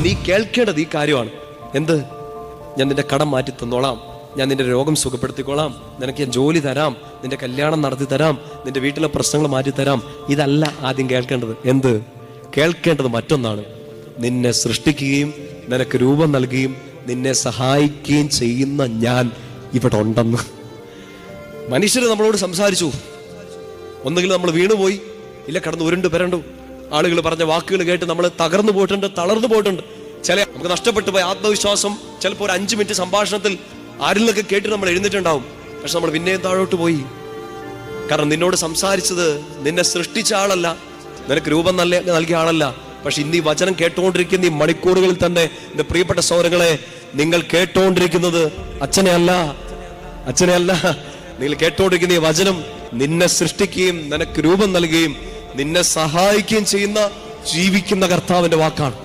നീ കേൾക്കേണ്ടത് ഈ കാര്യമാണ്. എന്ത്? ഞാൻ നിന്റെ കടം മാറ്റി തന്നോളാം, ഞാൻ നിന്റെ രോഗം സുഖപ്പെടുത്തിക്കോളാം, നിനക്ക് ഞാൻ ജോലി തരാം, നിന്റെ കല്യാണം നടത്തി തരാം, നിന്റെ വീട്ടിലെ പ്രശ്നങ്ങൾ മാറ്റി തരാം. ഇതല്ല ആദ്യം കേൾക്കേണ്ടത്. എന്ത്? കേൾക്കേണ്ടത് മറ്റൊന്നാണ്. നിന്നെ സൃഷ്ടിക്കുകയും നിനക്ക് രൂപം നൽകുകയും നിന്നെ സഹായിക്കുകയും ചെയ്യുന്ന ഞാൻ ഇവിടെ ഉണ്ടെന്ന്. മനുഷ്യര് നമ്മളോട് സംസാരിച്ചു, ഒന്നുകിൽ നമ്മൾ വീണുപോയി, ഇല്ല കടന്ന് ഉരുണ്ട് പെരണ്ടു. ആളുകൾ പറഞ്ഞ വാക്കുകൾ കേട്ട് നമ്മൾ തകർന്നു പോയിട്ടുണ്ട്, തളർന്നു പോയിട്ടുണ്ട്. നമുക്ക് നഷ്ടപ്പെട്ടു പോയ ആത്മവിശ്വാസം ചിലപ്പോൾ ഒരു 5 മിനിറ്റ് സംഭാഷണത്തിൽ ആരിൽ നിന്നൊക്കെ കേട്ട് നമ്മൾ എഴുന്നിട്ടുണ്ടാവും. പക്ഷെ നമ്മൾ പിന്നെയും താഴോട്ട് പോയി. കാരണം നിന്നോട് സംസാരിച്ചത് നിന്നെ സൃഷ്ടിച്ച ആളല്ല, നിനക്ക് രൂപം നൽകിയ ആളല്ല. പക്ഷെ ഇന്ന് ഈ വചനം കേട്ടുകൊണ്ടിരിക്കുന്ന ഈ മണിക്കൂറുകളിൽ തന്നെ എന്റെ പ്രിയപ്പെട്ട സഹോദരങ്ങളെ, നിങ്ങൾ കേട്ടുകൊണ്ടിരിക്കുന്നത് അച്ഛനെ അല്ല. നിങ്ങൾ കേട്ടുകൊണ്ടിരിക്കുന്ന ഈ വചനം നിന്നെ സൃഷ്ടിക്കുകയും നിനക്ക് രൂപം നൽകുകയും നിന്നെ സഹായിക്കുകയും ചെയ്യുന്ന ജീവിക്കുന്ന കർത്താവിന്റെ വാക്കാണ്.